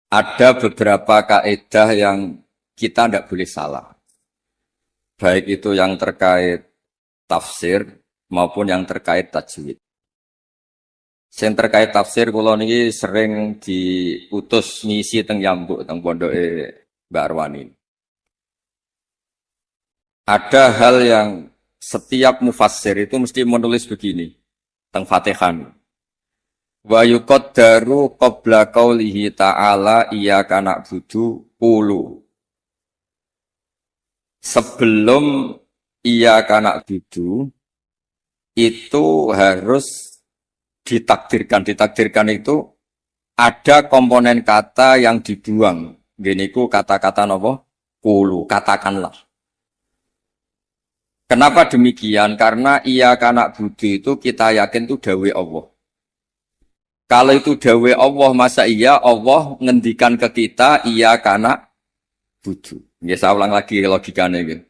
Ada beberapa kaidah yang kita tidak boleh salah. Baik itu yang terkait tafsir maupun yang terkait tajwid. Yang terkait tafsir kula niki sering diutus ngisi teng Yambuk teng pondoke Mbak Arwani. Ada hal yang setiap mufassir itu mesti menulis begini teng Fatihah. Wa yuqaddaru qabla qaulihi ta'ala iyyaka na'budu qulu. Sebelum iyyaka na'budu itu harus ditakdirkan. Ditakdirkan itu ada komponen kata yang dibuang. Gini ku kata-kata napa? Qulu, katakanlah. Kenapa demikian? Karena iyyaka na'budu itu kita yakin itu dawuh Allah. Kalau itu dawuh Allah, masa iya Allah ngendikan ke kita iyyaka na'budu. Ya, saya ulang lagi logikanya gitu.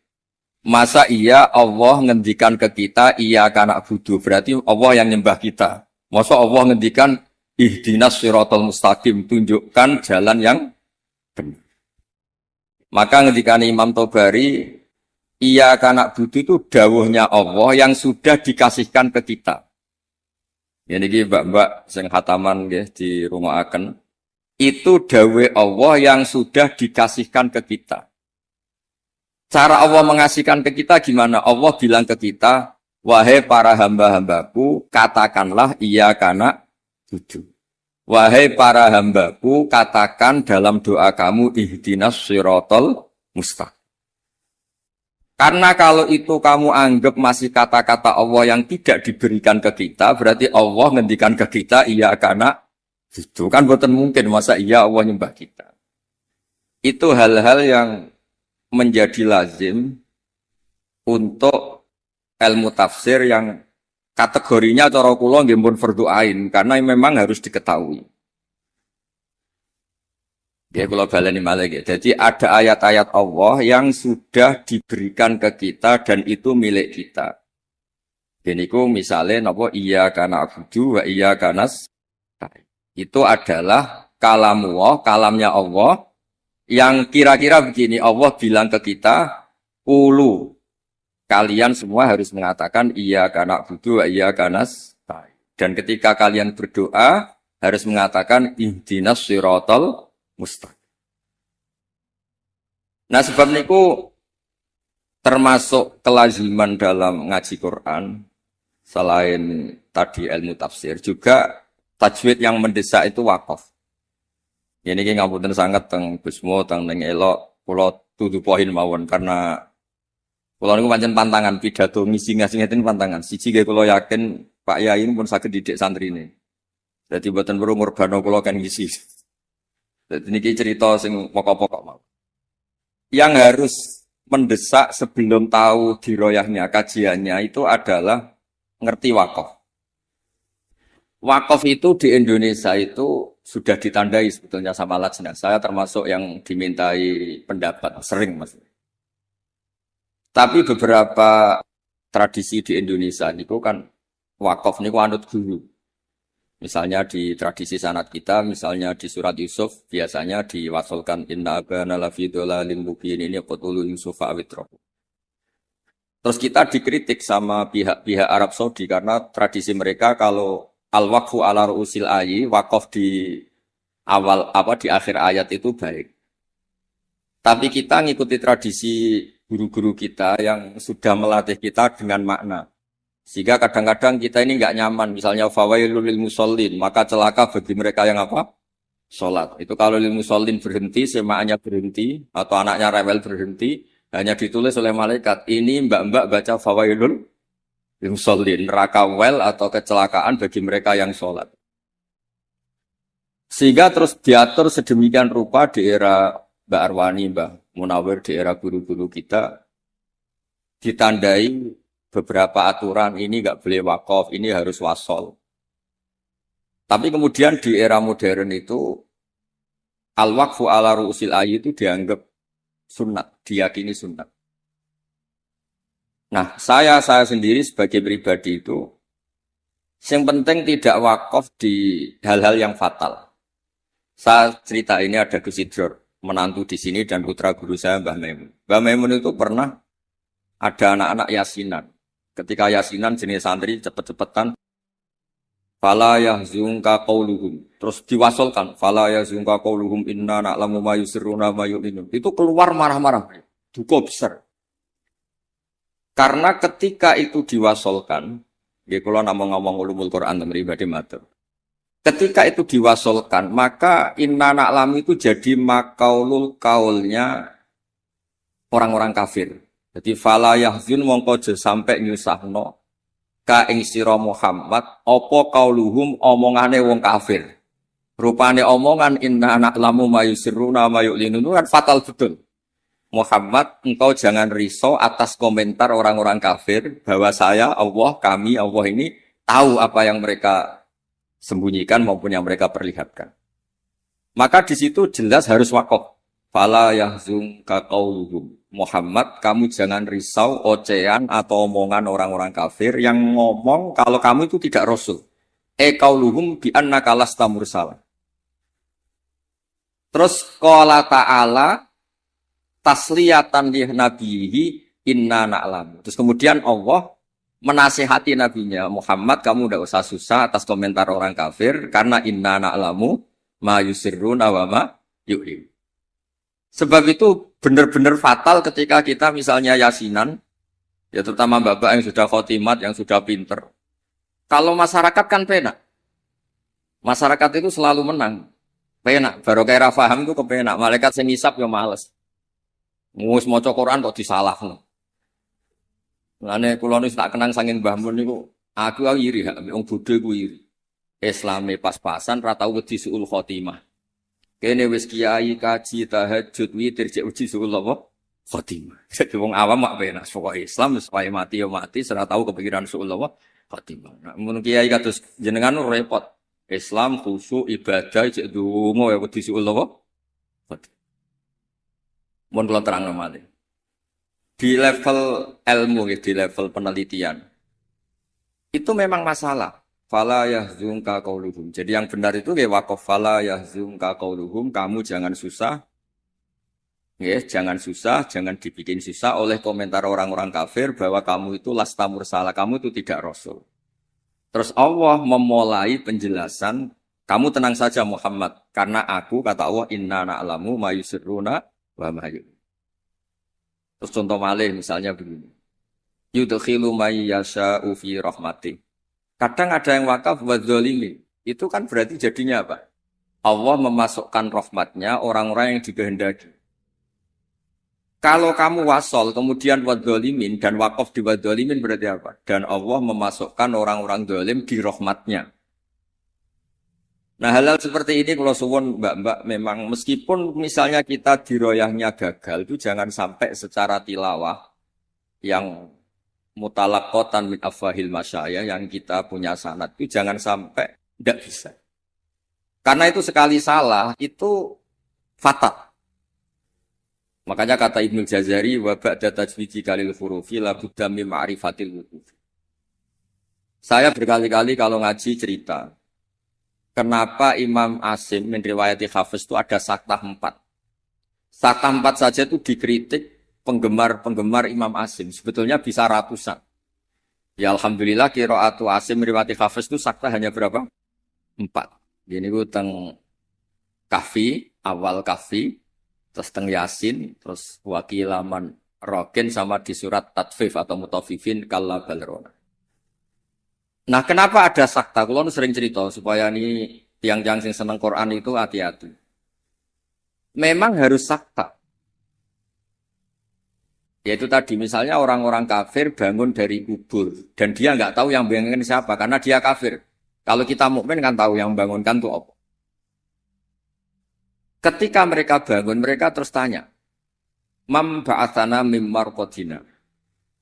Masa iya Allah ngendikan ke kita iyyaka na'budu, berarti Allah yang nyembah kita. Masa Allah ngendikan ihdinas siratal mustaqim, tunjukkan jalan yang benar. Maka ngendikan Imam Tobari iyyaka na'budu itu dawuhnya Allah yang sudah dikasihkan ke kita. Ini mbak-mbak sing khataman nggih di rumah akan itu dawuh Allah yang sudah dikasihkan ke kita. Cara Allah mengasihkan ke kita gimana? Allah bilang ke kita, wahai para hamba-hambaku, katakanlah iyyaka na'budu. Wahai para hambaku, katakan dalam doa kamu ihdinas siratal mustaqim. Karena kalau itu kamu anggap masih kata-kata Allah yang tidak diberikan ke kita, berarti Allah ngendikan ke kita iyyaka na'budu. Kan boten mungkin masa iya Allah nyembah kita. Itu hal-hal yang menjadi lazim untuk ilmu tafsir yang kategorinya cara kula nggih pun fardhu ain karena memang harus diketahui. Ya kula baleni malih nggih. Jadi ada ayat-ayat Allah yang sudah diberikan ke kita dan itu milik kita. Geniku misalnya napa iyyaka na'budu wa iyyaka nasta'in. Itu adalah kalamullah, kalamnya Allah yang kira-kira begini, Allah bilang ke kita, ulu, kalian semua harus mengatakan iyyaka na'budu wa iyyaka nasta'in. Dan ketika kalian berdoa, harus mengatakan ihdinas siratal mustaqim. Nah sebab niku termasuk kelaziman dalam ngaji Quran, selain tadi ilmu tafsir, juga tajwid yang mendesak itu wakaf. Ini ki ngapunten sangat teng Gusmo teng ning elok kula tutu poin mawon karena kula niku pancen pantangan pidato ngisi ngeten pantangan. Siji ge kula yakin Pak Yai pun saged didik santrine. Dadi mboten perlu ngorbano kula kan ngisi. Dadi niki cerita sing pokok-pokok mawon. Yang harus mendesak sebelum tahu diroyahnya kajiannya itu adalah ngerti wakaf. Wakaf itu di Indonesia itu sudah ditandai sebetulnya sama lajnah. Saya termasuk yang dimintai pendapat, sering mas. Tapi beberapa tradisi di Indonesia itu kan wakaf ini anut guru. Misalnya di tradisi sanad kita, misalnya di surat Yusuf, biasanya diwasolkan inna abana lafi dolalin mubin ini qutulu Yusufa awitrohu. Terus kita dikritik sama pihak-pihak Arab Saudi karena tradisi mereka kalau al-waqfu ala ru'usil ayi, wakaf di awal di akhir ayat itu baik. Tapi kita ngikuti tradisi guru-guru kita yang sudah melatih kita dengan makna. Sehingga kadang-kadang kita ini nggak nyaman. Misalnya fawailul lil musallin, maka celaka bagi mereka yang apa? Salat. Itu kalau lil musallin berhenti, semaannya berhenti atau anaknya rewel berhenti, hanya ditulis oleh malaikat. Ini mbak-mbak baca fawailul lil musallin, neraka wel atau kecelakaan bagi mereka yang salat. Sehingga terus diatur sedemikian rupa di era Mbak Arwani, Mbak Munawir, di era guru-guru kita, ditandai beberapa aturan ini nggak boleh wakaf, ini harus wasol. Tapi kemudian di era modern itu al-waqfu ala ru'usil ayyi itu dianggap sunnat, diyakini sunnat. Nah, saya sendiri sebagai pribadi itu yang penting tidak wakaf di hal-hal yang fatal. Saya cerita ini ada Gus Idror, menantu di sini dan putra guru saya Mbah Maimun. Mbah Maimun itu pernah ada anak-anak yasinan. Ketika yasinan jenis santri cepet-cepetan, fala yahzunka qauluhum. Terus diwasolkan, fala yahzunka qauluhum inna na'lamu ma yusirruna ma yu'linun. Itu keluar marah-marah. Duka besar. Karena ketika itu diwasolkan, ya kalau nama ngomong ulumul Quran dan pribadi matur. Ketika itu diwasolkan, maka inna na'lamu itu jadi makaulul kaulnya orang-orang kafir. Jadi fala yahzun mongko aja sampai nyusahno ka ing sira Muhammad apa kauluhum omongane wong kafir. Rupane omongan inna na'lamu ma yusirruna ma yu'linun kan fatal betul. Muhammad, engkau jangan risau atas komentar orang-orang kafir bahwa saya, Allah, kami, Allah ini tahu apa yang mereka sembunyikan maupun yang mereka perlihatkan. Maka di situ jelas harus wakof. Fala yahzunka qauluhum. Muhammad, kamu jangan risau ocehan atau omongan orang-orang kafir yang ngomong kalau kamu itu tidak rasul. Qauluhum bi annaka lasta mursala. Terus qala ta'ala tasliyatan li nabihi inna na'lam. Terus kemudian Allah menasihati nabinya, Muhammad kamu tidak usah susah atas komentar orang kafir karena inna na'lamu ma yusirruna wa ma yu'lim. Sebab itu benar-benar fatal ketika kita misalnya yasinan, ya terutama bapak yang sudah khotimat, yang sudah pinter. Kalau masyarakat kan penak. Masyarakat itu selalu menang. Penak, baru kayak faham itu kepenak. Malaikat sing ngisap ya males. Wis maca Quran kok disalahno. Lane kula niku tak kenang saking Mbah Mun niku, aku iri hak wong bodho iku iri. Islame pas-pasan ra tau wedi suul khotimah. Kene wis kiai kaji tahajud witir cek uji suul apa? Khotimah. Jadi wong awam mak penak pokoke Islam wis wae mati ya mati, ora tau kepikiran suul apa? Khotimah. Nah, mun kiai kados jenengan repot. Islam khusyuk ibadah cek donga ya wedi suul apa? Khotimah. Mun kula terangno malih. Di level ilmu, di level penelitian, itu memang masalah. Fala yahzunka qauluhum. Jadi yang benar itu ya waqaf fala yahzunka qauluhum, kamu jangan susah. Ya, jangan susah, jangan dibikin susah oleh komentar orang-orang kafir bahwa kamu itu lasta mursala, kamu itu tidak rasul. Terus Allah memulai penjelasan, kamu tenang saja Muhammad, karena aku kata Allah inna na'lamu ma yusirruna wa ma yu'linun. Terus contoh malih misalnya begini. Yudkhilu may yasha'u fi rahmati. Kadang ada yang wakaf wa dzalimin. Itu kan berarti jadinya apa? Allah memasukkan rahmatnya orang-orang yang dikehendaki. Kalau kamu wasol kemudian wa dzalimin dan wakaf di wa dzalimin berarti apa? Dan Allah memasukkan orang-orang zalim di rahmatnya. Nah hal-hal seperti ini kalau suwun mbak-mbak memang meskipun misalnya kita diroyahnya gagal itu jangan sampai secara tilawah yang mutalaqqatan min afwahil masyayikh yang kita punya sanad itu jangan sampai tidak bisa. Karena itu sekali salah itu fatal. Makanya kata Ibnu Jazari wa ba'da tajwidi kalil hurufi la budda min ma'rifatil wuquf. Saya berkali-kali kalau ngaji cerita kenapa Imam Asim meriwayati Hafiz itu ada saktah 4. Saktah 4 saja itu dikritik penggemar-penggemar Imam Asim. Sebetulnya bisa ratusan. Ya Alhamdulillah qiraatu Asim meriwayati Hafiz itu saktah hanya berapa? 4. Ini itu teng Kahfi, awal Kahfi, terus teng Yasin, terus wakilaman Rokin sama di surat Tatfif atau Mutafifin kalla balrona. Nah, kenapa ada sakta? Kalau sering cerita supaya ini tiang-tiang yang seneng Quran itu hati-hati. Memang harus sakta. Yaitu tadi misalnya orang-orang kafir bangun dari kubur dan dia nggak tahu yang bangunkan siapa karena dia kafir. Kalau kita mukmin kan tahu yang bangunkan itu apa. Ketika mereka bangun, mereka terus tanya, "Mam ba'atsana mim marqadina."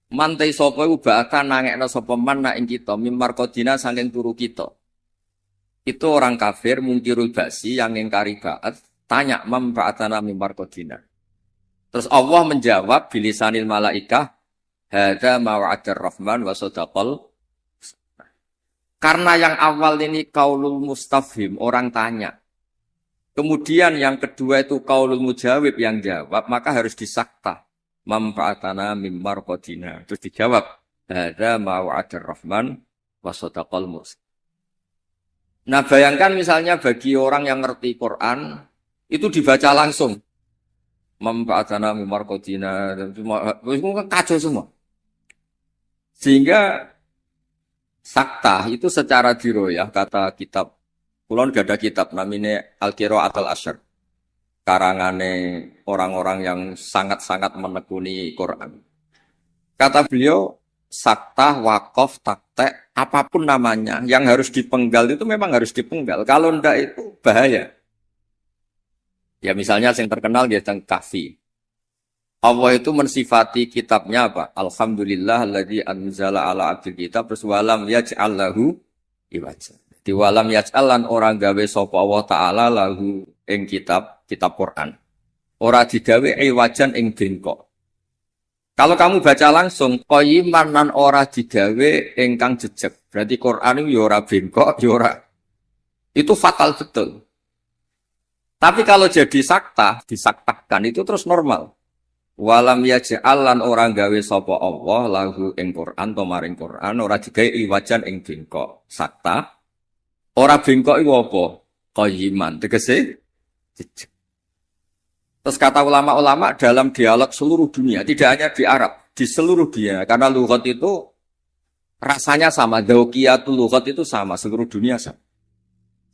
Mantai sapa iku ba'atan nangekno sapa man nak ing kita mimar kodina saking turu kita. Itu orang kafir mungkirul ba'si yang ngingkari ba'at tanya mam ba'atana mimar kodina. Terus Allah menjawab bilisanil malaikah hadza ma wa'adar rahman wa sadaqal. Karena yang awal ini kaulul mustafhim, orang tanya. Kemudian yang kedua itu qaulul mujawib yang jawab, maka harus disakta. Manfaatana mimmar qadina. Terus dijawab, hadza ma wa'adar rahman wa sadaqal mursalin. Nah, bayangkan misalnya bagi orang yang ngerti Quran, itu dibaca langsung. Manfaatana mimmar qadina, dan semua kan kacau semua. Sehingga sakta itu secara diroyah, kata kitab kulon gak ada kitab namanya Al-Qira'at al-Asyr. Karangane orang-orang yang sangat-sangat menekuni Quran. Kata beliau, sakta, wakaf, taktek, apapun namanya, yang harus dipenggal itu memang harus dipenggal. Kalau ndak itu bahaya. Ya misalnya yang terkenal dia tentang kahfi. Allah itu mensifati kitabnya apa? Alhamdulillah alladzi anzala ala abdil kitab terus walam yaj'al lahu iwaja. Di walam yaj'alan orang gawe sapa Allah taala lahu ing kitab Quran. Ora digawe iwajan ing bengkok. Kalau kamu baca langsung qayyiman nan ora digawe ingkang jejeg. Berarti Quran itu ya ora bengkok, ya ora. Itu fatal betul. Tapi kalau jadi sakta, disaktakan itu terus normal. Walam yaj'alan orang gawe sapa Allah lahu ing Quran to maring Quran ora digawe iwajan ing bengkok. Sakta ora bengkok iku apa? Qayyiman, tegese jejeg. Terus kata ulama-ulama dalam dialog seluruh dunia, tidak hanya di Arab, di seluruh dunia. Karena lughat itu rasanya sama, dzauqiyatul lughat itu sama, seluruh dunia sama.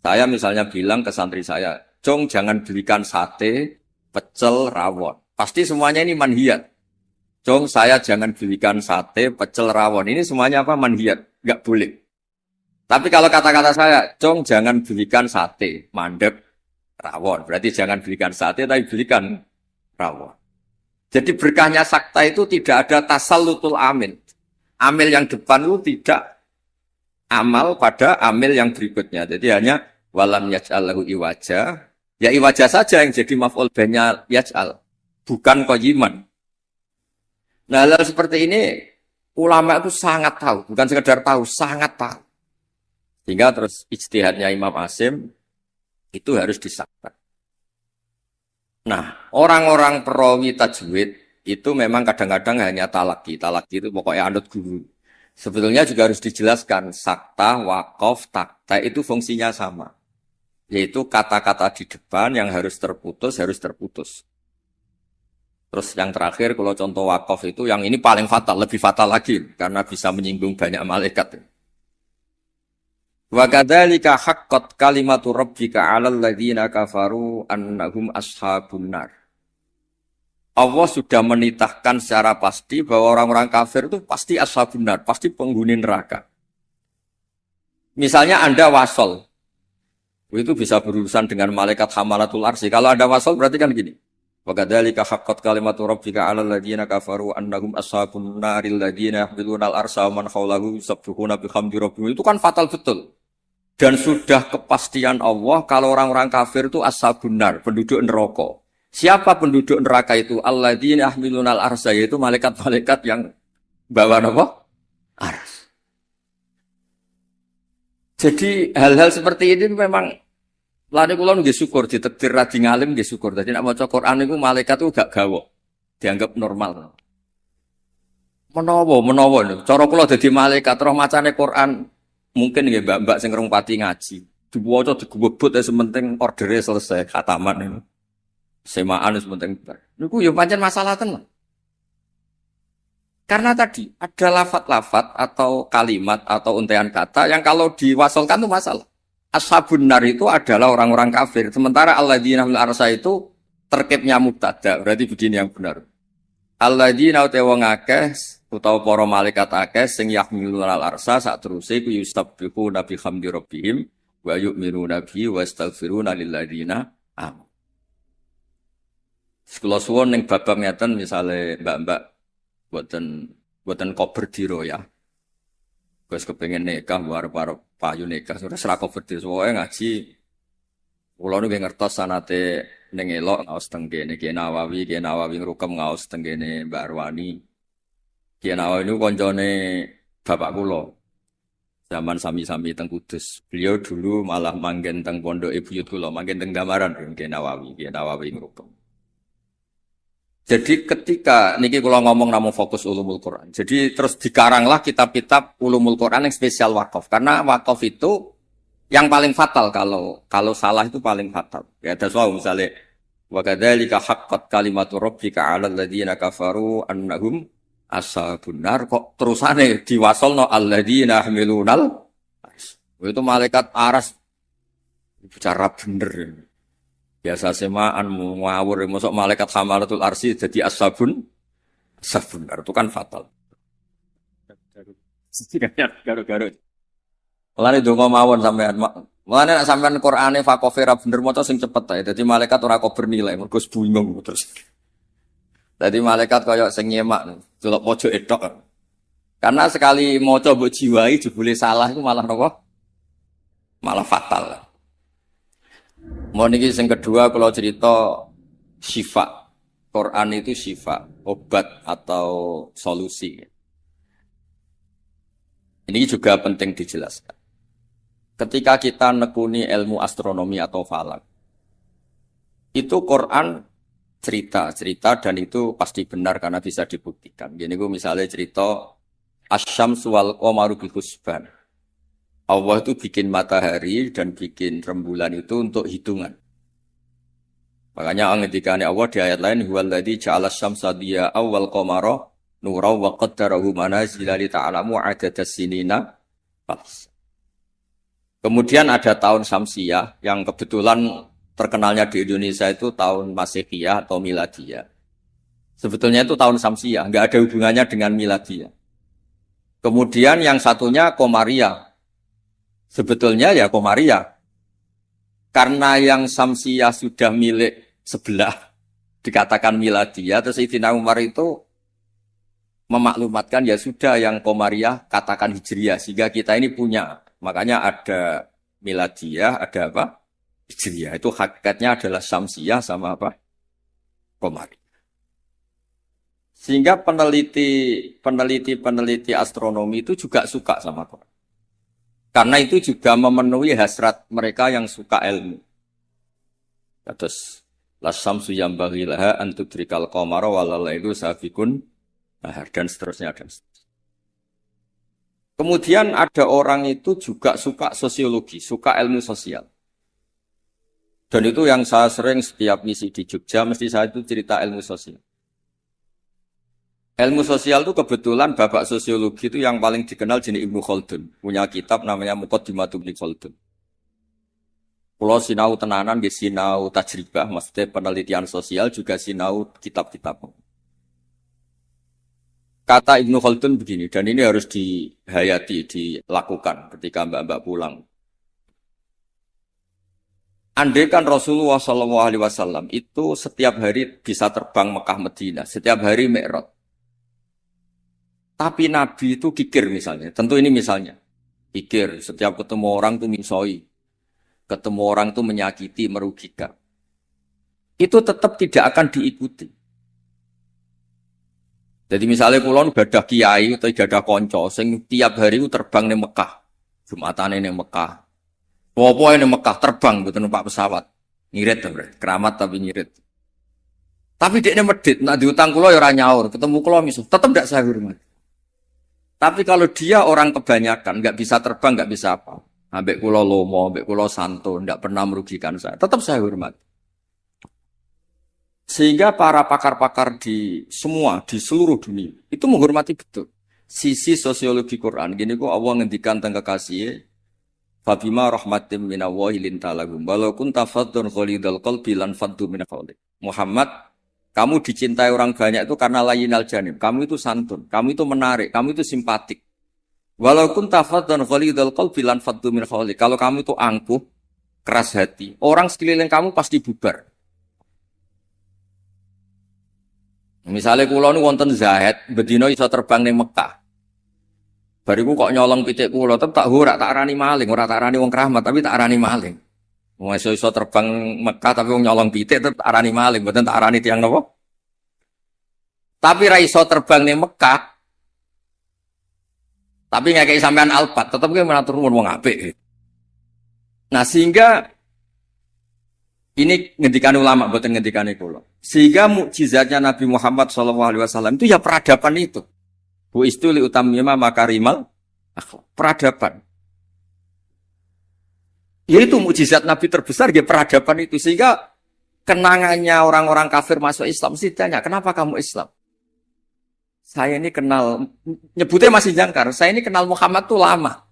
Saya misalnya bilang ke santri saya, "Cong jangan belikan sate, pecel, rawon." Pasti semuanya ini manhiyat. Cong saya jangan belikan sate, pecel, rawon. Ini semuanya apa? Manhiyat, enggak boleh. Tapi kalau kata-kata saya, Cong jangan belikan sate, mandek, rawon. Berarti jangan belikan sate, tapi belikan rawon. Jadi berkahnya sakta itu tidak ada tasallutul amil. Amil yang depan itu tidak amal pada amil yang berikutnya. Jadi hanya walam yaj'al lahu iwaja. Ya iwaja saja yang jadi maf'ul bihnya yaj'al. Bukan qayyiman. Nah, hal seperti ini ulama itu sangat tahu. Bukan sekedar tahu, sangat tahu. Sehingga terus ijtihadnya Imam Asim itu harus disakta. Nah, orang-orang perawi tajwid itu memang kadang-kadang hanya talaki. Talaki itu pokoknya anut guru. Sebetulnya juga harus dijelaskan sakta, waqaf, takta itu fungsinya sama. Yaitu kata-kata di depan yang harus terputus, harus terputus. Terus yang terakhir kalau contoh waqaf itu yang ini paling fatal, lebih fatal lagi karena bisa menyinggung banyak malaikat. Wa kadzalika haqqat kalimatu rabbika 'alal ladzina kafaru annahum ashabun nar. Allah sudah menitahkan secara pasti bahwa orang-orang kafir itu pasti ashabun nar, pasti penghuni neraka. Misalnya Anda wasol. Itu bisa berurusan dengan malaikat hamalatul arsy. Kalau Anda wasol berarti kan gini. Wa kadzalika haqqat kalimatu rabbika 'alal ladzina kafaru annahum ashabun naril ladzina yahmiluna al-arsya wa man hawlahu yusabbihuna bihamdi rabbihim. Itu kan fatal betul. Dan sudah kepastian Allah kalau orang-orang kafir itu ashabun nar, penduduk neraka. Siapa penduduk neraka itu? Alladzina yahmiluna al-arsya, yaitu malaikat-malaikat yang bawa apa? Ars. Jadi hal-hal seperti ini memang lane kula nggih syukur ditakdir radi ngalim nggih syukur. Dadi nek maca Quran niku malaikat itu gak gawok. Dianggap normal. Menawa cara kula dadi malaikat roh macane Quran mungkin nggih mbak-mbak sing rong pati ngaji. Diwaca digebut sementing ordere selesai khataman niku. Semaan sementing bar. Niku ya pancen masalah tenan. Karena tadi ada lafat-lafat atau kalimat atau untaian kata yang kalau diwasolkan itu masalah. Ashabun nar itu adalah orang-orang kafir. Sementara alladzina fil arsy itu terkibnya mubtada. Berarti begini yang benar. Alladzina utawa ngakeh utawa para malaikat akeh sing yahmiluna al-arsy sak teruse ku yustabbihuna bi hamdi rabbihim wa yu'minuna bihi wa yastaghfiruna lil ladzina amanu. Sekolah suwon ning babak ngeten misale mbak-mbak buatan kober diro ya. Gus kepengen nikah warep-warep payu nikah sudah serak kober diro soalnya ngaji. Kulo nu ngertos sanate ning elok ngaos teng kene Ki Nawawi ngrukem ngaos teng kene Mbak Arwani. Ki Nawawi niku koncone bapak kula. zaman sami-sami teng Kudus. Beliau dulu malah manggen teng pondok Buyut kula, manggen teng Damaran nggih Nawawi ngrupeng. Jadi ketika niki kula ngomong namung fokus ulumul Quran. Jadi terus dikaranglah kitab-kitab ulumul Quran yang spesial wakaf. Karena wakaf itu yang paling fatal kalau salah itu paling fatal. Ya ada soal misalnya wa kadzalika haqqat kalimatu rabbika 'alal ladzina kafaru annahum ashabun nar, kok terusane diwasolno alladzina yahmilunal itu malaikat aras bicara bener. Biasa semaan ngawur, masuk malaikat hamalatul arsi jadi ashabun nar itu kan fatal. Garu-garu. Mulane donga mawon sampean. Mulane nek sampean Qur'ane fakofera bener maca sing cepet ae. Dadi malaikat ora kok bernilai, mergo bingung terus. Dadi malaikat kaya sing nyemak delok pojok etok. Karena sekali maca mbok jiwai jebule salah itu malah napa? Malah fatal. Mau niki sing kedua kalau cerita syifa. Quran itu syifa, obat atau solusi. Ini juga penting dijelaskan. Ketika kita nekuni ilmu astronomi atau falak, itu Quran cerita dan itu pasti benar karena bisa dibuktikan. Gini gue misalnya cerita asyamsu wal qamaru bil husban. Allah itu bikin matahari dan bikin rembulan itu untuk hitungan. Makanya ngendikane Allah di ayat lain huwallazi ja'ala asy-syamsa diya'an wal qamara nuran wa qaddarahu manazila li ta'lamu 'adadas sinina. Kemudian ada tahun Syamsiyah yang kebetulan terkenalnya di Indonesia itu tahun Masehiyah atau Miladiyah. Sebetulnya itu tahun Syamsiyah, enggak ada hubungannya dengan Miladiyah. Kemudian yang satunya Komariah. Sebetulnya ya Komariah. Karena yang Syamsiyah sudah milik sebelah, dikatakan Miladiyah, terus Sayyidina Umar itu memaklumatkan ya sudah yang Komariah katakan Hijriyah, sehingga kita ini punya. Makanya ada Miladiyah, ada apa? Hijriyah. Itu hakikatnya adalah Syamsiyah sama apa? Komariah. Sehingga peneliti astronomi itu juga suka sama Quran. Karena itu juga memenuhi hasrat mereka yang suka ilmu. Terus lasyamsu yambaghi laha an tudrikal qamara wal lailu sabiqun nahar dan seterusnya. Kemudian ada orang itu juga suka sosiologi, suka ilmu sosial. Dan itu yang saya sering setiap misi di Jogja mesti saya itu cerita ilmu sosial. Ilmu sosial itu kebetulan bapak sosiologi itu yang paling dikenal jenis Ibnu Khaldun. Punya kitab namanya Muqaddimatu Ibnu Khaldun. Pulau sinau tenanan, sinau tajribah, maksudnya penelitian sosial juga sinau kitab-kitab. Kata Ibnu Khaldun begini, dan ini harus dihayati, dilakukan ketika mbak-mbak pulang. Andai kan Rasulullah SAW itu setiap hari bisa terbang Mekah Medina, setiap hari Mi'raj. Tapi Nabi itu kikir misalnya, tentu ini misalnya. Kikir, setiap ketemu orang itu misoi. Ketemu orang itu menyakiti, merugikan. Itu tetap tidak akan diikuti. Jadi misalnya kulon gadah kiai atau gadah konco, sing tiap hari itu terbang di Mekah. Jumatan ini Mekah. Apa ini Mekah terbang, betul numpak pesawat. Ngirit, keramat tapi ngirit. Tapi dia medit, nak diutang kulo ya ora nyaur, ketemu kulo misalnya, tetap tidak saya hormat. Tapi kalau dia orang kebanyakan, nggak bisa terbang, nggak bisa apa. Ambek kulo lomo, ambek kulo santo, nggak pernah merugikan saya. Tetap saya hormat. Sehingga para pakar-pakar di semua, di seluruh dunia, itu menghormati betul. Sisi sosiologi Quran. Gini kok Allah ngendikan tentang kekasih. Fabima rahmatim minallahi lintalagum. Walau kunta faddun ghalidhal qalbi lan faddu min hawlik. Muhammad, kamu dicintai orang banyak itu karena layinal janib. Kamu itu santun, kamu itu menarik, kamu itu simpatik. Walaupun tafadhan ghalidhal qalbi lan faddu min hawlik. Kalau kamu itu angkuh, keras hati, orang sekeliling kamu pasti bubar. Misalnya kula nu wonten Zahid, bedino iso terbang ning Mekah. Bariku kok nyolong pitik kula, tetep tak ora tak arani maling, ora tak arani wong keramat, tapi tak arani maling. Wong iso terbang Mekah tapi wong nyolong pitik tetep arani maling, mboten tak arani tiyang napa? Tapi ra iso terbang ning Mekah. Tapi nggak kayak sampean alpat, tetap gue mengatur wong apik. Nah sehingga ini ngendikan ulama, bukan ngendikan kula. Sehingga mukjizatnya Nabi Muhammad SAW itu ya peradaban itu. Bu istuli utamima makarimal akhlak. Peradaban. Yaitu mukjizat Nabi terbesar ya peradaban itu. Sehingga kenangannya orang-orang kafir masuk Islam mesti tanya, kenapa kamu Islam? Saya ini kenal, nyebutnya masih jangkar, saya ini kenal Muhammad tuh lama.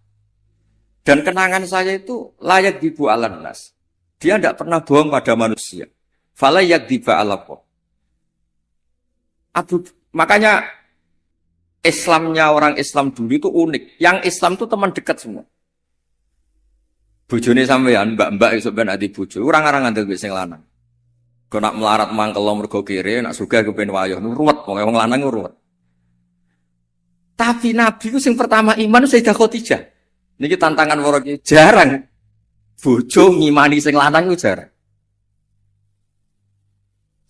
Dan kenangan saya itu layak dibu alan nas. Dia tidak pernah bohong pada manusia. Fala yakdiba alaqa. Makanya Islamnya orang Islam dulu itu unik. Yang Islam itu teman dekat semua. Bojone sampean, mbak-mbak iso ben ati bojo, orang-orang ngandel wis sing lanang. Kok nak melarat mangkel mergo kere, nak sugih kepen wayah, ruwet pokoke wong lanang ruwet. Tapi Nabi itu sing pertama iman Sayyidah Khadijah. Niki tantangan waro jarang. Bojo ngimani sing lanang itu jarang.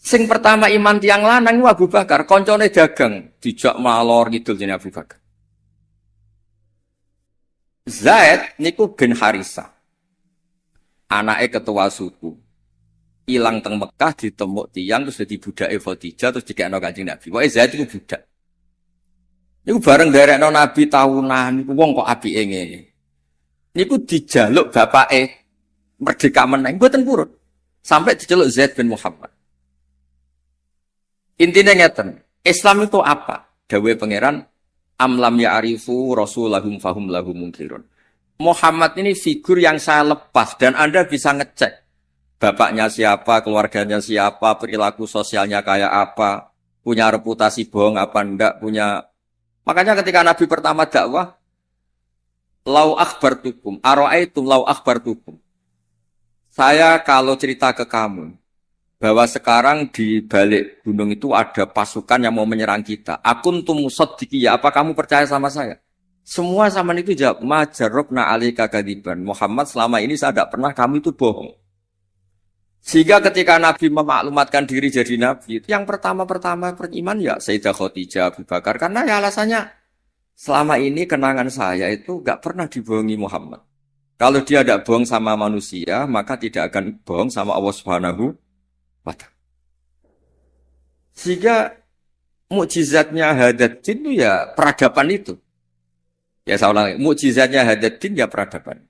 Sing pertama iman tiang lanang itu Abu Bakar, koncone dagang, dijak malor ngidul jenenge Abu Bakar. Zaid niku bin Harisah. Anake ketua suku. Ilang teng Mekah ditemuk tiang terus dadi budake Khadijah terus dikekno Kanjeng Nabi. Pokoke Zaid iku budak. Niku bareng nderekno Nabi tahunan niku wong kok apike ngene. Niku dijaluk bapake merdeka meneng mboten purun. Sampai diceluk Zaid bin Muhammad. Intinya ngeten, Islam itu apa? Dawuhe pangeran amlam ya'rifu rasulahum fahum lahum munkirun. Muhammad ini figur yang saya lepas dan Anda bisa ngecek bapaknya siapa, keluarganya siapa, perilaku sosialnya kayak apa, punya reputasi bohong apa enggak, punya. Makanya ketika Nabi pertama dakwah, lau akhbartukum, ara'aitum lau akhbartukum. Saya kalau cerita ke kamu bahwa sekarang di balik gunung itu ada pasukan yang mau menyerang kita. Akuntum musaddiqiyya, apa kamu percaya sama saya? Semua zaman itu jawab, majarrabna alika kadiban. Muhammad selama ini saya tidak pernah kamu itu bohong. Sehingga ketika Nabi memaklumatkan diri jadi Nabi, itu yang pertama-pertama beriman ya Sayyidah Khadijah, Abu Bakar. Karena ya alasannya, selama ini kenangan saya itu nggak pernah dibohongi Muhammad. Kalau dia tidak bohong sama manusia, maka tidak akan bohong sama Allah Subhanahu wa Ta'ala. Sehingga mukjizatnya Hadaddin itu ya peradaban itu. Ya saya ulangi, mukjizatnya Hadaddin ya peradaban.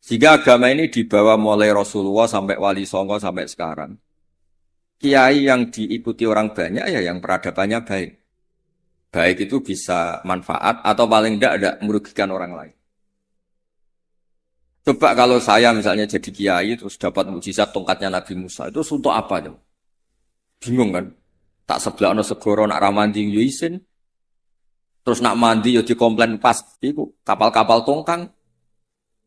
Sehingga agama ini dibawa mulai Rasulullah sampai Wali Songo sampai sekarang. Kiai yang diikuti orang banyak ya yang peradabannya baik. Baik itu bisa manfaat atau paling tidak merugikan orang lain. Coba kalau saya misalnya jadi kiai terus dapat mukjizat tongkatnya Nabi Musa, itu untuk apa dong? Bingung kan? Tak sebelah no segoro nak ramandi yuisin, terus nak mandi yo dikomplain pas, itu kapal-kapal tongkang,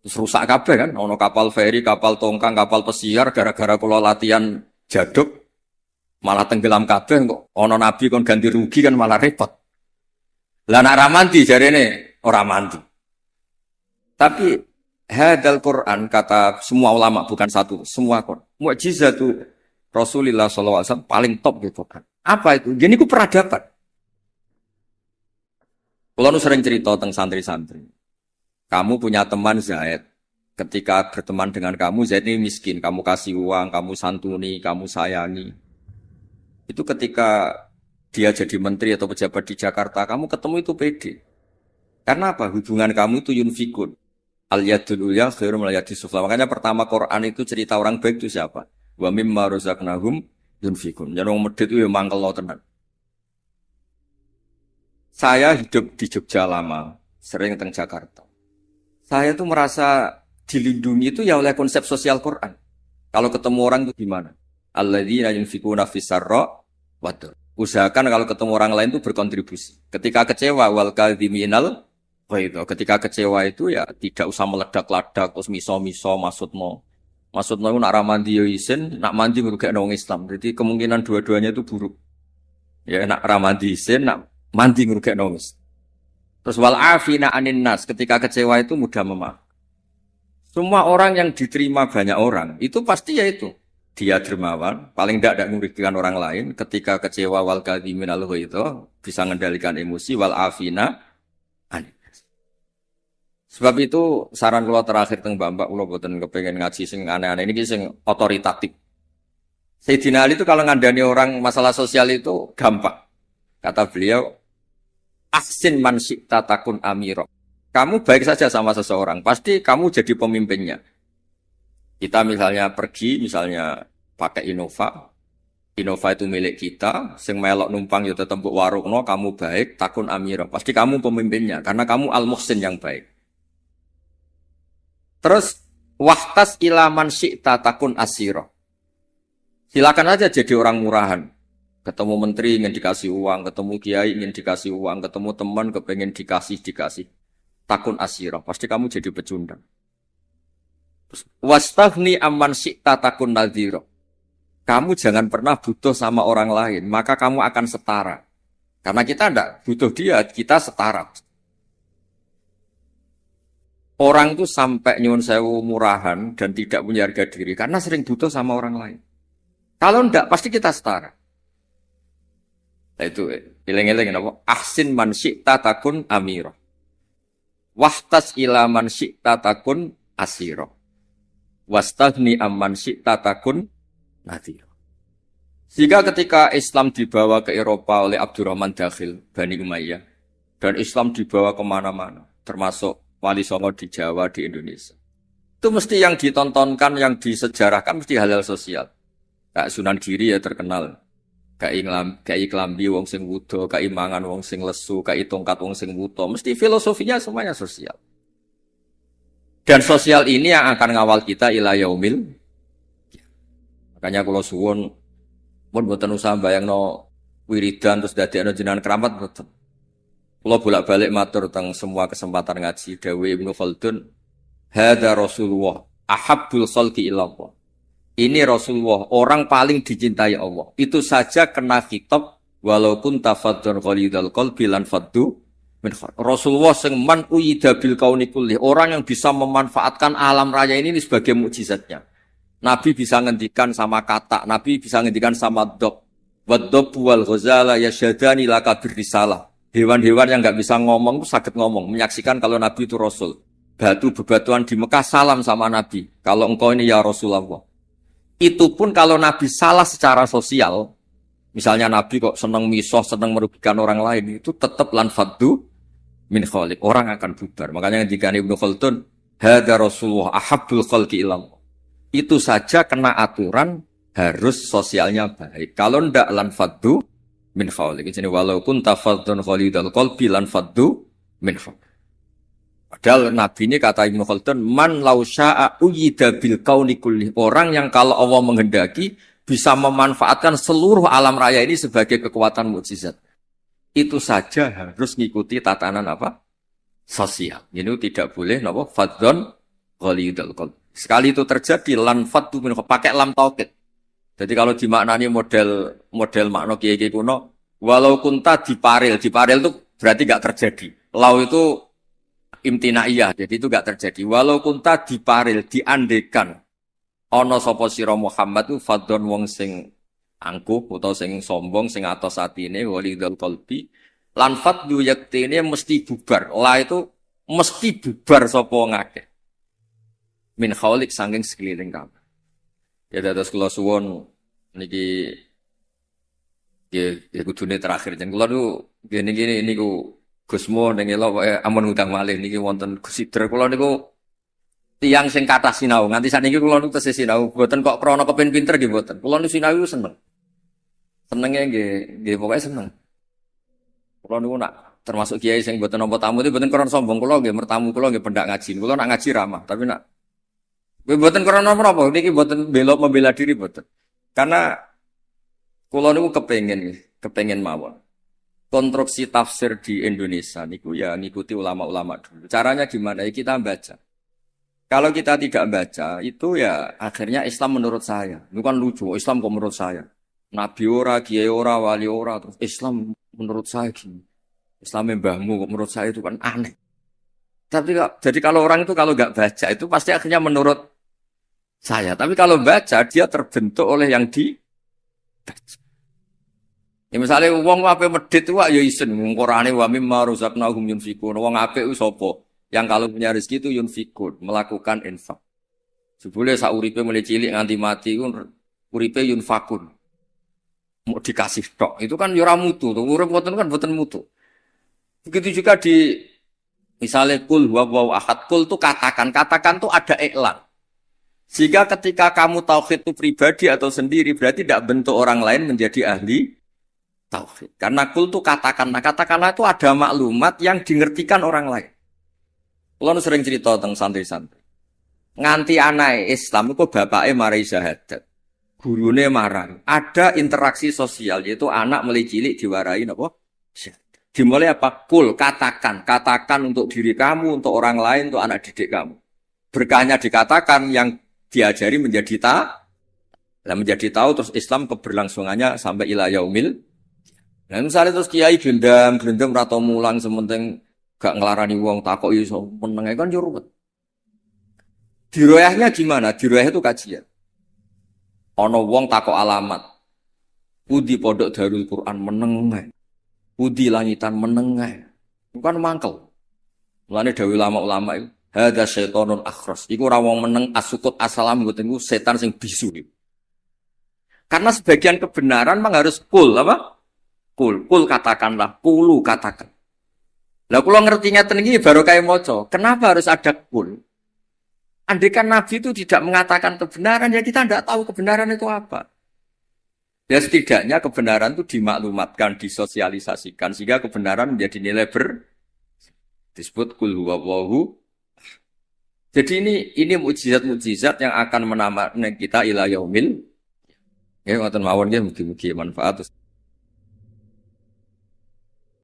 terus rusak kabeh kan? Ono kapal feri, kapal tongkang, kapal pesiar, gara-gara kalau latihan jaduk malah tenggelam kabeh kok. Ono Nabi kon ganti rugi kan malah repot. Lah nak ramandi jarene ora mandi. Tapi hadal Quran kata semua ulama bukan satu, semua Quran. Mukjizatu Rasulullah SAW paling top gitu kan. Apa itu? Jadi itu peradaban. Kalau nu sering cerita tentang santri-santri. Kamu punya teman Zaid. Ketika berteman dengan kamu, Zaid ini miskin. Kamu kasih uang, kamu santuni, kamu sayangi. Itu ketika dia jadi menteri atau pejabat di Jakarta, kamu ketemu itu pede. Karena apa? Hubungan kamu itu yunfikun. Al-yadul ulya khairum al-yadis sufla. Makanya pertama Quran itu cerita orang baik itu siapa? Wa mimma razaqnahum yunfikun. Jadi orang medit itu ya mangkel lo tenan. Saya hidup di Jogja lama, sering teng Jakarta. Saya tuh merasa dilindungi itu ya oleh konsep sosial Quran. Kalau ketemu orang itu gimana? Alladzina yunfikuna fis-sarra wa dharra. Usahakan kalau ketemu orang lain itu berkontribusi. Ketika kecewa wal kadhiminal itu ketika kecewa itu ya tidak usah meledak-ledak terus miso-miso maksudmu itu nak ramandi yo isin, nak mandi ngrugekno wong Islam. Jadi kemungkinan dua-duanya itu buruk. Ya nak ramandi isin, nak mandi ngrugekno wong Islam. Terus wal afina anin nas, ketika kecewa itu mudah memaaf. Semua orang yang diterima banyak orang itu pasti ya itu dia dermawan, paling tidak merugikan orang lain. Ketika kecewa wal kadhiminal itu bisa mengendalikan emosi wal afina anin. Sebab itu saran kula terakhir teng Mbak kula boten kepengen ngaji sing aneh-aneh ini sing otoritatif. Sayyidina Ali itu kalau ngandani orang masalah sosial itu gampang. Kata beliau, "Ahsin man syi'ta takun amiro." Kamu baik saja sama seseorang, pasti kamu jadi pemimpinnya. Kita misalnya pergi, misalnya pakai Innova. Innova itu milik kita, sing melok numpang ya tetep mbok warungno, kamu baik, takun amiro. Pasti kamu pemimpinnya karena kamu al-muhsin yang baik. Terus wahtas ilaman syi'ta takun asiro. Silakan aja jadi orang murahan. Ketemu menteri ingin dikasih uang, ketemu kiai ingin dikasih uang, ketemu teman kepengen dikasih. Takun asiro. Pasti kamu jadi pecundang. Wastaghni amman syi'ta takun nadhiro. Kamu jangan pernah butuh sama orang lain, maka kamu akan setara. Karena kita tidak butuh dia, kita setara. Orang itu sampai nyuwun sewu murahan dan tidak punya harga diri karena sering butuh sama orang lain. Kalau tidak, pasti kita setara. Nah, itu eling-eling apa? Ahsin man syi'ta takun amiro. Wahtas ila man syi'ta takun asiro. Wastaghni amman syi'ta takun nadhiro. Sehingga ketika Islam dibawa ke Eropa oleh Abdurrahman Dakhil, Bani Umayyah, dan Islam dibawa kemana-mana, termasuk Wali Songo di Jawa, di Indonesia. Itu mesti yang ditontonkan, yang disejarahkan, mesti hal-hal sosial. Kayak Sunan Giri ya terkenal. Kayak Klambi wong sing wudo, kayak mangan wong sing lesu, kayak tongkat wong sing wuto. Mesti filosofinya semuanya sosial. Dan sosial ini yang akan ngawal kita ila yaumil. Makanya kalau suwun pun boten usah bayangno wiridan terus dadekno jenengan keramat boten. Kula bolak-balik matur teng semua kesempatan ngaji dawuh Ibnu Khaldun, hadza Rasulullah ahabbul khalqi ilallah. Ini Rasulullah, orang paling dicintai Allah. Itu saja kena khitab walaupun tafadzun ghalidul qalbi lan faddu min khair. Rasulullah sing man uyida bil kauni kulli, orang yang bisa memanfaatkan alam raya ini sebagai mukjizatnya. Nabi bisa ngendikan sama kata, Nabi bisa ngendikan sama dok. Waddob wal ghazala yasyadani laka birrisalah. Hewan-hewan yang enggak bisa ngomong itu sakit ngomong, menyaksikan kalau Nabi itu Rasul. Batu bebatuan di Mekah salam sama Nabi. Kalau engkau ini ya Rasulullah. Itu pun kalau Nabi salah secara sosial, misalnya Nabi kok senang misoh, senang merugikan orang lain, itu tetap lan faddu min khaliq. Orang akan bubar. Makanya ketika Ibnu Khaldun, hadza Rasulullah ahabbul khalqi ilallah. Itu saja kena aturan harus sosialnya baik. Kalau ndak lan faddu min khaliq. Jadi walaupun tafadzun khalidul qalbi lan faddu min khaliq. Padahal Nabi ini kata Ibnu Khaldun, man lau sya'a uyida bil kauni kulli. Orang yang kalau Allah menghendaki bisa memanfaatkan seluruh alam raya ini sebagai kekuatan mukjizat. Itu saja harus ngikuti tatanan apa? Sosial. Ini tidak boleh napa? Fadzon ghalidul qalb. Sekali itu terjadi lan faddu min pakai lam taukid. Jadi kalau dimaknani model makna kiai-kiai kuno, walau kunta diparil itu berarti enggak terjadi. Lau itu imtinaiyah, jadi itu enggak terjadi. Walau kunta diparil, diandekan ana sapa sira Muhammad itu fadhon wong sing angkuh utawa sing sombong sing atos atine walidul qalbi lan fadhu yaktine mesti bubar. La itu mesti bubar sapa ngakeh. Min khaulik saking sekeliling kamu. Ya dados kula suwun niki ya kudune terakhir jen kula niku gini niku Gusmo ning elok amun ngundang malih niki wonten Gusidra kula niku tiyang sing kathah sinau nganti sakniki kula niku tesih sinau mboten kok krana kepen pinter nggih mboten kula niku sinau seneng senenge nggih pokoke seneng kula niku nak termasuk kiai sing mboten nampa tamu itu mboten krana sombong kula nggih mertamu kula nggih pendak ngaji kula nak ngaji ramah tapi nak mboten krana napa niki mboten membela diri mboten karena kula niku kepengin mawon konstruksi tafsir di Indonesia niku ya ngikuti ulama-ulama dulu. Caranya gimana? Ya kita baca. Kalau kita tidak baca, itu ya akhirnya Islam menurut saya. Itu kan lucu, Islam kok menurut saya. Nabi ora, kiai ora, wali ora, terus Islam menurut saya gini. Islam mbahmu kok menurut saya itu kan aneh. Tapi jadi kalau orang itu kalau nggak baca itu pasti akhirnya menurut saya. Tapi kalau baca dia terbentuk oleh yang dibaca. Ya misalnya wong apik medhit wae ya isen Qur'ane wa mimma razaqnahum yunfikun. Wong apik ku sapa? Yang kalau punya rezeki itu yunfikun, melakukan infak. Sebule sauripe mulai cilik nganti mati uripe yunfakun. Mau dikasih tok. Itu kan yura mutu, tuh urip mboten kan mboten mutu. Begitu juga di misalnya kul huwa ahad, kul tuh katakan tuh ada iklan. Jika ketika kamu tauhid itu pribadi atau sendiri, berarti tidak bentuk orang lain menjadi ahli tauhid. Karena kul tuh katakanlah itu ada maklumat yang dimengertikan orang lain. Kalau sering cerita tentang santri-santri. Nganti anak Islam itu bapaknya marai syahadat. Gurune marah. Ada interaksi sosial, yaitu anak mulai cilik diwarai apa? Dimulai apa? Kul, katakan untuk diri kamu, untuk orang lain, untuk anak didik kamu. Berkahnya dikatakan, yang diajari menjadi menjadi tahu, terus Islam keberlangsungannya sampai ila yaumil. Nah, misalnya terus kiai gelendam atau mulang sementing gak ngelarani wong takok iso meneng kan yo ruwet. Diroyahnya gimana? Diroyah itu kajian. Ana wong takok alamat. Pudi pondok Darul Quran meneng. Pudi langitan meneng. Bukan mangkel. Mulane dawuh ulama-ulama itu, hadza syaitonun akhras. Iku ora wong meneng asukut asalam mboten iku setan sing bisu. Karena sebagian kebenaran memang harus kul apa? Kul katakanlah, kulu katakan. Lah kula ngertinya ten iki baru kayak maca. Kenapa harus ada kul? Andaikan Nabi itu tidak mengatakan kebenaran, ya kita tidak tahu kebenaran itu apa. Ya setidaknya kebenaran itu dimaklumatkan, disosialisasikan, sehingga kebenaran menjadi nilai disebut kul huwallahu. Jadi ini mukjizat-mukjizat yang akan menambah kita ila yaumil. Ya ngoten mawon nggih mugi-mugi manfaat.